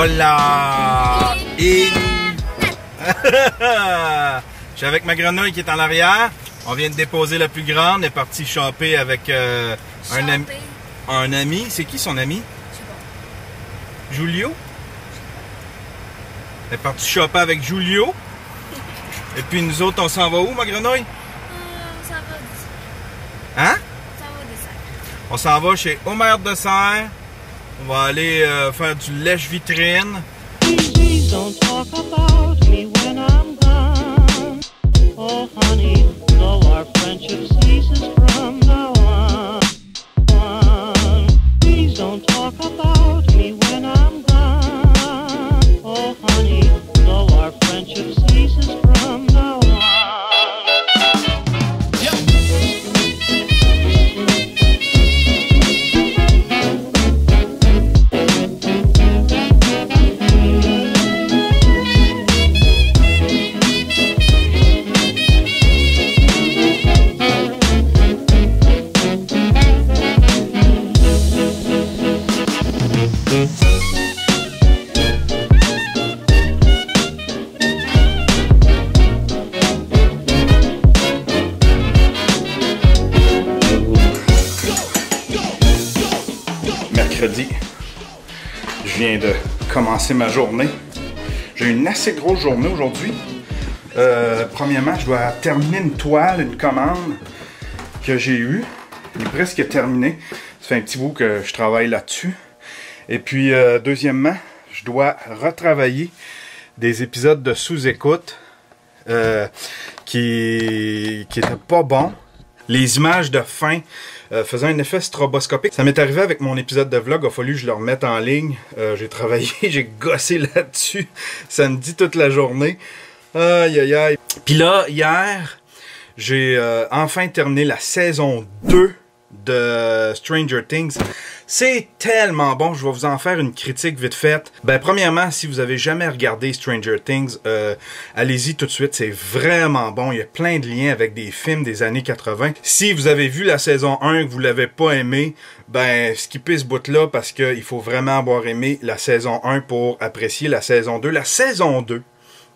Hola! Je suis avec ma grenouille qui est en arrière. On vient de déposer la plus grande. Elle est partie choper avec un ami. C'est qui son ami? Julio? Elle est partie choper avec Julio. Et puis nous autres, on s'en va où, ma grenouille? On s'en va d'ici. Hein? On s'en va d'ici. On s'en va chez Omer Dessert. On va aller faire du lèche-vitrine. Please don't talk about me when I'm gone. Oh honey, though our friendship ceases from now on. Please don't talk about me when I'm gone. Oh honey, though our friendship ceases from now on. Mercredi, je viens de commencer ma journée. J'ai une assez grosse journée aujourd'hui. Premièrement, je dois terminer une toile, une commande que j'ai eue. Elle est presque terminée. Ça fait un petit bout que je travaille là-dessus. Et puis, deuxièmement, je dois retravailler des épisodes de sous-écoute qui étaient pas bons. Les images de fin faisaient un effet stroboscopique. Ça m'est arrivé avec mon épisode de vlog. Il a fallu que je le remette en ligne. J'ai travaillé, j'ai gossé là-dessus samedi toute la journée. Aïe aïe aïe. Puis là, hier, j'ai enfin terminé la saison 2 de Stranger Things. C'est tellement bon, je vais vous en faire une critique vite faite. Ben premièrement, si vous avez jamais regardé Stranger Things, allez-y tout de suite, c'est vraiment bon. Il y a plein de liens avec des films des années 80. Si vous avez vu la saison 1 et que vous l'avez pas aimé, ben skippez ce bout-là parce qu'il faut vraiment avoir aimé la saison 1 pour apprécier la saison 2. La saison 2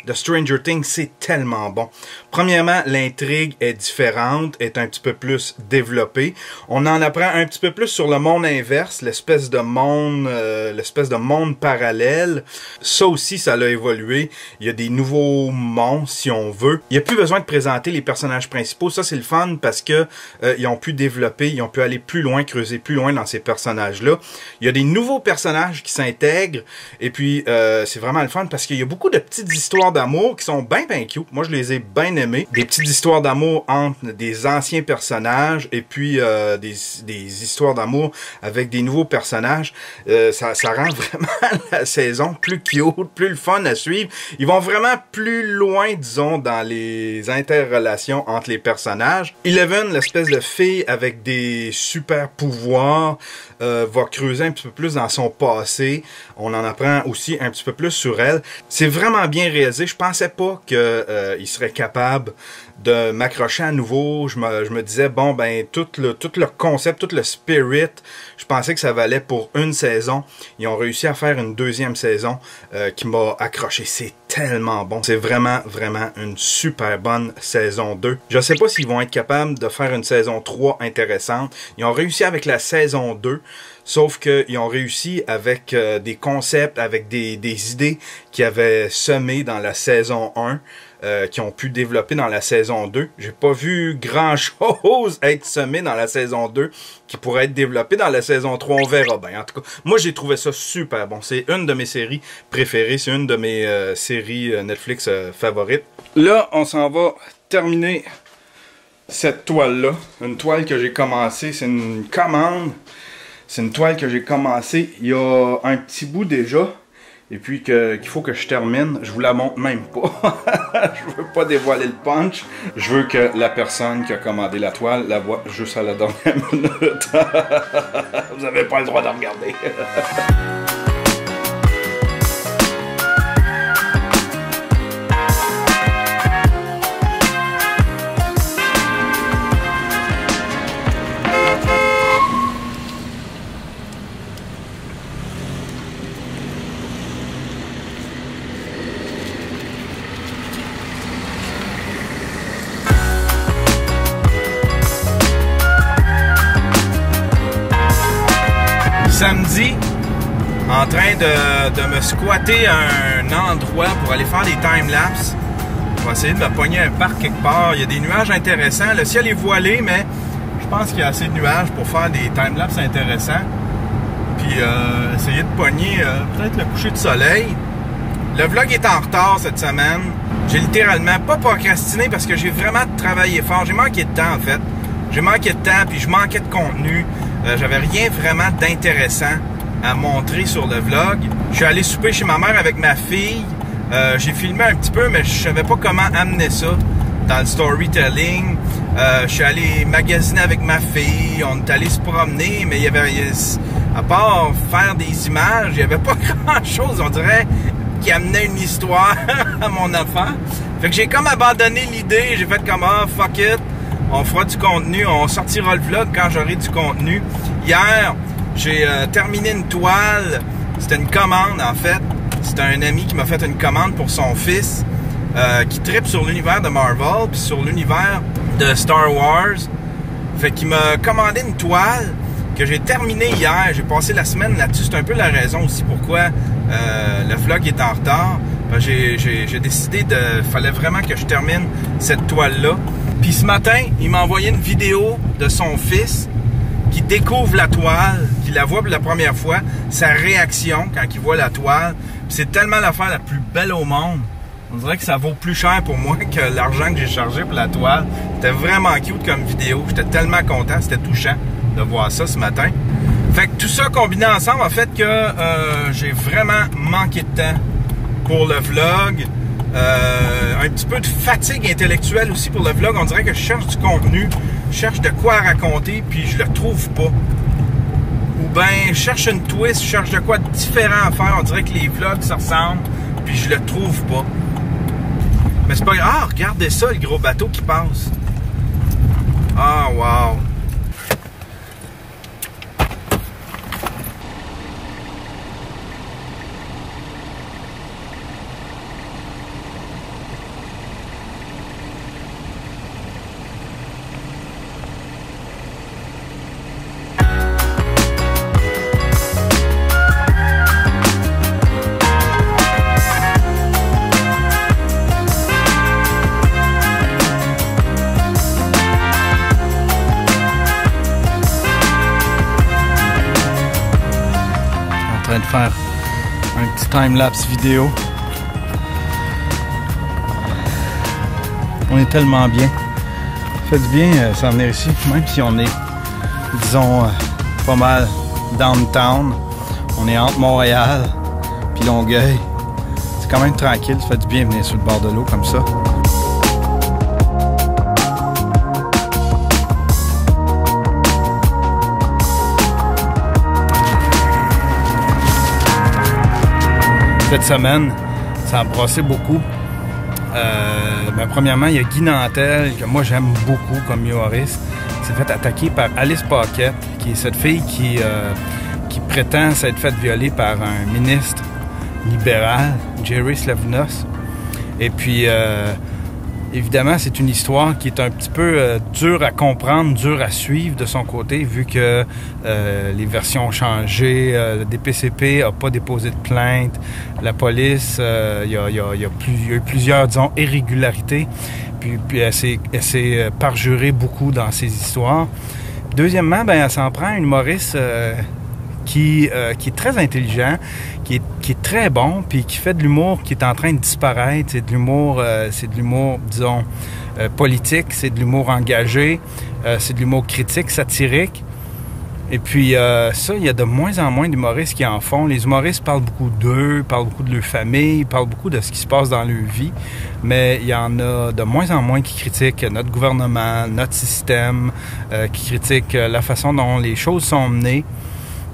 de Stranger Things, c'est tellement bon. Premièrement, l'intrigue est différente, est un petit peu plus développée. On en apprend un petit peu plus sur le monde inverse, l'espèce de monde parallèle. Ça aussi, ça l'a évolué. Il y a des nouveaux mondes, si on veut. Il n'y a plus besoin de présenter les personnages principaux. Ça, c'est le fun parce que ils ont pu développer, ils ont pu aller plus loin, creuser plus loin dans ces personnages-là. Il y a des nouveaux personnages qui s'intègrent. Et puis, c'est vraiment le fun parce qu'il y a beaucoup de petites histoires d'amour qui sont bien cute. Moi, je les ai bien aimées. Des petites histoires d'amour entre des anciens personnages et puis des histoires d'amour avec des nouveaux personnages. Ça rend vraiment la saison plus cute, plus le fun à suivre. Ils vont vraiment plus loin, disons, dans les interrelations entre les personnages. Eleven, l'espèce de fille avec des super pouvoirs, va creuser un petit peu plus dans son passé. On en apprend aussi un petit peu plus sur elle. C'est vraiment bien réalisé. Je pensais pas qu'il serait capable de m'accrocher à nouveau. Je me disais, bon, ben, tout le concept, tout le spirit, je pensais que ça valait pour une saison. Ils ont réussi à faire une deuxième saison qui m'a accroché. C'est tellement bon. C'est vraiment, vraiment une super bonne saison 2. Je sais pas s'ils vont être capables de faire une saison 3 intéressante. Ils ont réussi avec la saison 2. Sauf qu'ils ont réussi avec des concepts, avec des idées qu'ils avaient semées dans la saison 1, qui ont pu développer dans la saison 2. J'ai pas vu grand chose être semé dans la saison 2 qui pourrait être développé dans la saison 3. On verra bien. En tout cas, moi j'ai trouvé ça super bon. C'est une de mes séries préférées. C'est une de mes séries Netflix favorites. Là, on s'en va terminer cette toile-là. Une toile que j'ai commencée. C'est une commande. C'est une toile que j'ai commencée il y a un petit bout déjà. Et puis qu'il faut que je termine. Je vous la montre même pas. Je veux pas dévoiler le punch. Je veux que la personne qui a commandé la toile la voit juste à la dernière minute. Vous n'avez pas le droit de regarder. mardi, en train de me squatter un endroit pour aller faire des time-lapse. Je vais essayer de me pogner un parc quelque part. Il y a des nuages intéressants. Le ciel est voilé, mais je pense qu'il y a assez de nuages pour faire des time-lapse intéressants. Puis essayer de pogner peut-être le coucher de soleil. Le vlog est en retard cette semaine. J'ai littéralement pas procrastiné parce que j'ai vraiment travaillé fort. J'ai manqué de temps en fait. J'ai manqué de temps puis je manquais de contenu. J'avais rien vraiment d'intéressant à montrer sur le vlog. Je suis allé souper chez ma mère avec ma fille. J'ai filmé un petit peu, mais je savais pas comment amener ça dans le storytelling. Je suis allé magasiner avec ma fille. On est allé se promener, mais à part faire des images, il n'y avait pas grand-chose, on dirait, qui amenait une histoire à mon affaire. Fait que j'ai comme abandonné l'idée. J'ai fait comme, fuck it. On fera du contenu. On sortira le vlog quand j'aurai du contenu. Hier, j'ai terminé une toile. C'était une commande, en fait. C'était un ami qui m'a fait une commande pour son fils qui trippe sur l'univers de Marvel puis sur l'univers de Star Wars. Fait qu'il m'a commandé une toile que j'ai terminée hier. J'ai passé la semaine là-dessus. C'est un peu la raison aussi pourquoi le vlog est en retard. J'ai décidé fallait vraiment que je termine cette toile-là. Puis ce matin, il m'a envoyé une vidéo de son fils qui découvre la toile, qui la voit pour la première fois, sa réaction quand il voit la toile. C'est tellement l'affaire la plus belle au monde. On dirait que ça vaut plus cher pour moi que l'argent que j'ai chargé pour la toile. C'était vraiment cute comme vidéo. J'étais tellement content, c'était touchant de voir ça ce matin. Fait que tout ça combiné ensemble a fait que j'ai vraiment manqué de temps pour le vlog. Un petit peu de fatigue intellectuelle aussi pour le vlog. On dirait que je cherche du contenu, je cherche de quoi raconter, puis je le trouve pas. Ou bien je cherche une twist, je cherche de quoi de différent à faire. On dirait que les vlogs se ressemblent, puis je le trouve pas. Mais c'est pas grave. Ah, regardez ça, le gros bateau qui passe. Ah, wow. De faire un petit time-lapse vidéo. On est tellement bien. Ça fait du bien s'en venir ici, même si on est, disons, pas mal downtown. On est entre Montréal puis Longueuil. C'est quand même tranquille, ça fait du bien venir sur le bord de l'eau comme ça. Cette semaine, ça a brassé beaucoup. Ben, premièrement, il y a Guy Nantel, que moi j'aime beaucoup comme humoriste, qui s'est fait attaquer par Alice Paquette, qui est cette fille qui prétend s'être faite violer par un ministre libéral, Jerry Slavnos. Et puis, évidemment, c'est une histoire qui est un petit peu dure à comprendre, dure à suivre de son côté, vu que les versions ont changé. Le DPCP n'a pas déposé de plainte. La police, il y a eu plusieurs, disons, irrégularités. Puis elle s'est parjurée beaucoup dans ces histoires. Deuxièmement, ben, elle s'en prend un humoriste qui est très intelligent, qui est très bon, puis qui fait de l'humour qui est en train de disparaître. C'est de l'humour, disons, politique, c'est de l'humour engagé, c'est de l'humour critique, satirique. Et puis ça, il y a de moins en moins d'humoristes qui en font. Les humoristes parlent beaucoup d'eux, parlent beaucoup de leur famille, parlent beaucoup de ce qui se passe dans leur vie, mais il y en a de moins en moins qui critiquent notre gouvernement, notre système, qui critiquent la façon dont les choses sont menées,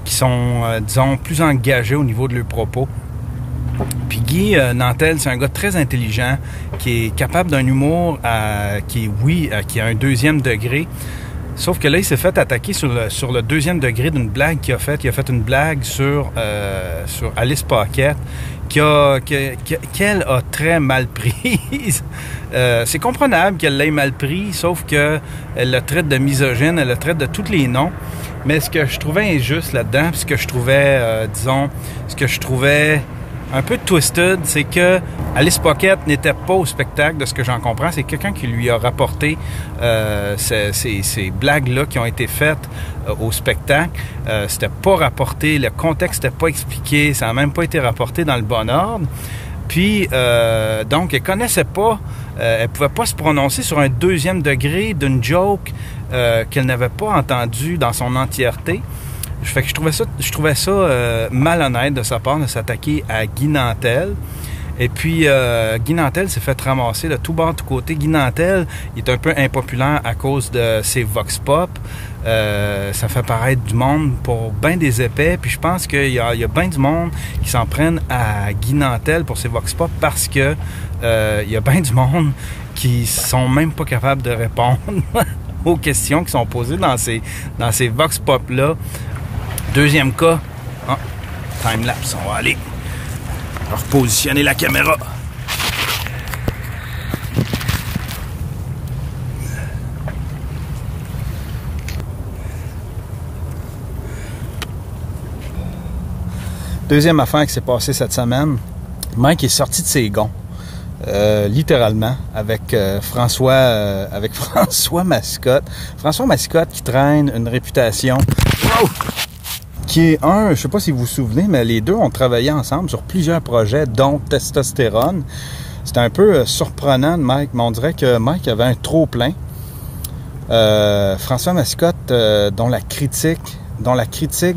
qui sont, disons, plus engagés au niveau de leurs propos. Puis Guy Nantel, c'est un gars très intelligent, qui est capable d'un humour qui a un deuxième degré. Sauf que là, il s'est fait attaquer sur le deuxième degré d'une blague qu'il a faite. Il a fait une blague sur Alice Paquette qu'elle a très mal prise. C'est comprenable qu'elle l'ait mal pris, sauf que elle le traite de misogyne, elle le traite de tous les noms. Mais ce que je trouvais injuste là-dedans, puis ce que je trouvais, ce que je trouvais un peu twisted, c'est que Alice Pocket n'était pas au spectacle, de ce que j'en comprends. C'est quelqu'un qui lui a rapporté ces blagues-là qui ont été faites au spectacle. C'était pas rapporté, le contexte n'était pas expliqué, ça n'a même pas été rapporté dans le bon ordre. Puis, donc, elle connaissait pas, elle pouvait pas se prononcer sur un deuxième degré d'une joke qu'elle n'avait pas entendue dans son entièreté. Fait que je trouvais ça malhonnête de sa part de s'attaquer à Guy Nantel. Et puis, Guy Nantel s'est fait ramasser de tout bord, de tout côté. Guy Nantel, il est un peu impopulaire à cause de ses vox pop. Ça fait paraître du monde pour bien des épais. Puis je pense qu'il y a bien du monde qui s'en prennent à Guy Nantel pour ses vox pop parce que il y a bien du monde qui sont même pas capables de répondre aux questions qui sont posées dans ces vox pop-là. Deuxième cas, time-lapse, on va aller repositionner la caméra. Deuxième affaire qui s'est passée cette semaine, Mike est sorti de ses gonds, littéralement, avec François Mascotte. François Mascotte qui traîne une réputation... Wow! Qui est je sais pas si vous vous souvenez, mais les deux ont travaillé ensemble sur plusieurs projets, dont Testostérone. C'était un peu surprenant de Mike, mais on dirait que Mike avait un trop-plein. François Mascotte, dont la critique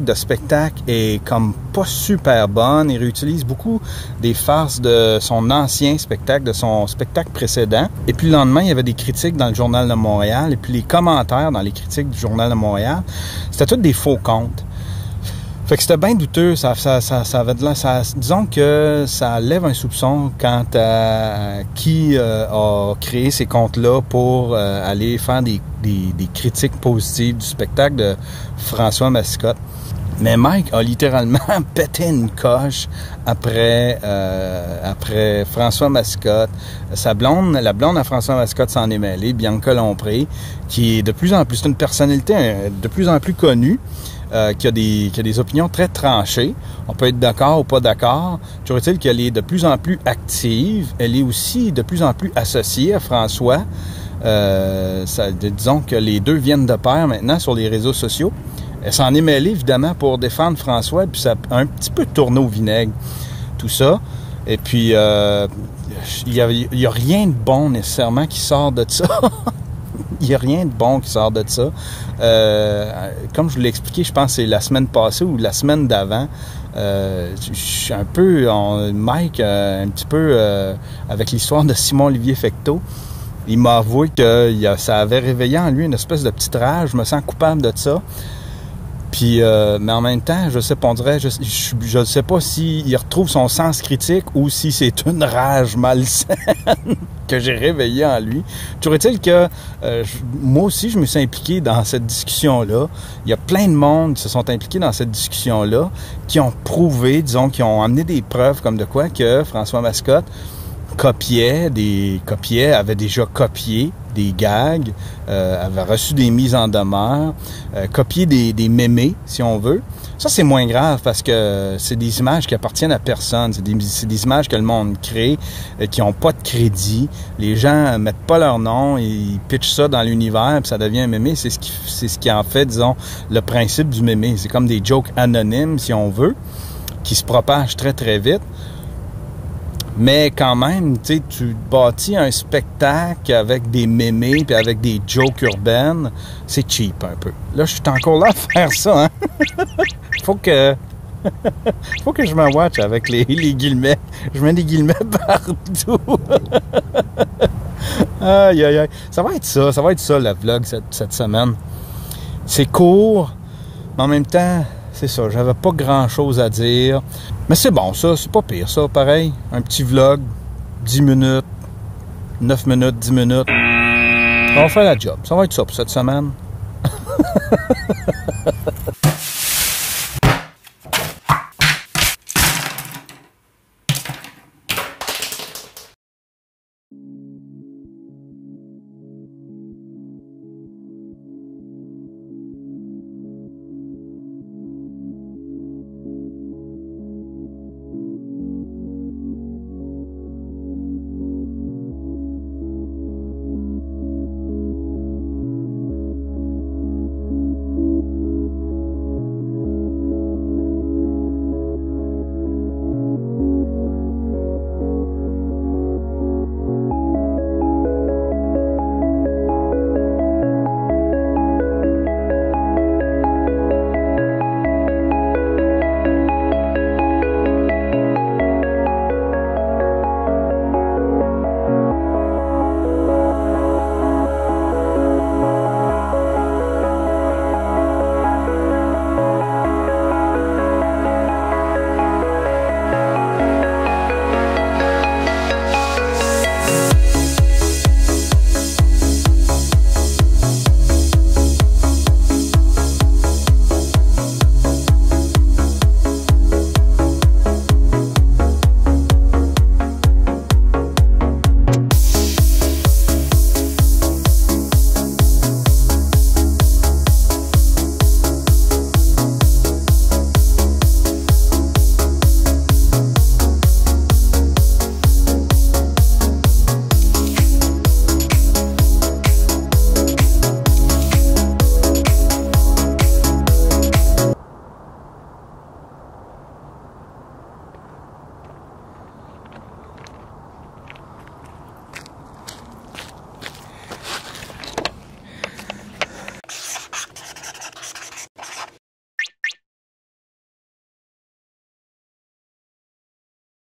de spectacle est comme pas super bonne. Il réutilise beaucoup des farces de son ancien spectacle, de son spectacle précédent. Et puis le lendemain, il y avait des critiques dans le Journal de Montréal. Et puis les commentaires dans les critiques du Journal de Montréal, c'était tous des faux comptes. Fait que c'était bien douteux, ça avait de là, disons que ça lève un soupçon quant à qui a créé ces comptes-là pour aller faire des critiques positives du spectacle de François Mascotte. Mais Mike a littéralement pété une coche après François Mascotte. La blonde à François Mascotte s'en est mêlée, Bianca Lompré, qui est c'est une personnalité de plus en plus connue. Qui a des opinions très tranchées. On peut être d'accord ou pas d'accord. Toujours est-il qu'elle est de plus en plus active. Elle est aussi de plus en plus associée à François. Disons que les deux viennent de pair maintenant sur les réseaux sociaux. Elle s'en est mêlée, évidemment, pour défendre François, puis ça a un petit peu tourné au vinaigre, tout ça. Et puis, il y a rien de bon, nécessairement, qui sort de ça. Il n'y a rien de bon qui sort de ça. Comme je vous l'ai expliqué, je pense que c'est la semaine passée ou la semaine d'avant. Je suis un peu... Mike, un petit peu avec l'histoire de Simon-Olivier Fecteau, il m'a avoué que ça avait réveillé en lui une espèce de petite rage. Je me sens coupable de ça. Puis, mais en même temps, je sais pas, on dirait, je sais pas s'il retrouve son sens critique ou si c'est une rage malsaine que j'ai réveillée en lui. Toujours est-il que moi aussi, je me suis impliqué dans cette discussion-là. Il y a plein de monde qui se sont impliqués dans cette discussion-là, qui ont prouvé, disons, qui ont amené des preuves comme de quoi que François Mascotte avait déjà copié des gags, avait reçu des mises en demeure, copié des mémés, si on veut. Ça, c'est moins grave parce que c'est des images qui appartiennent à personne. C'est des images que le monde crée, qui n'ont pas de crédit. Les gens mettent pas leur nom, ils pitchent ça dans l'univers, puis ça devient un mémé. C'est ce qui en fait, disons, le principe du mémé. C'est comme des jokes anonymes, si on veut, qui se propagent très, très vite. Mais quand même, tu sais, tu bâtis un spectacle avec des mémés puis avec des jokes urbaines, c'est cheap un peu. Là, je suis encore là à faire ça, hein? Faut que je me watch avec les guillemets. Je mets des guillemets partout. Aïe, aïe, aïe. Ça va être ça, le vlog cette semaine. C'est court, mais en même temps, c'est ça, j'avais pas grand-chose à dire. Mais c'est bon, ça, c'est pas pire, ça, pareil. Un petit vlog, 10 minutes, 9 minutes, 10 minutes. On va faire la job. Ça va être ça pour cette semaine.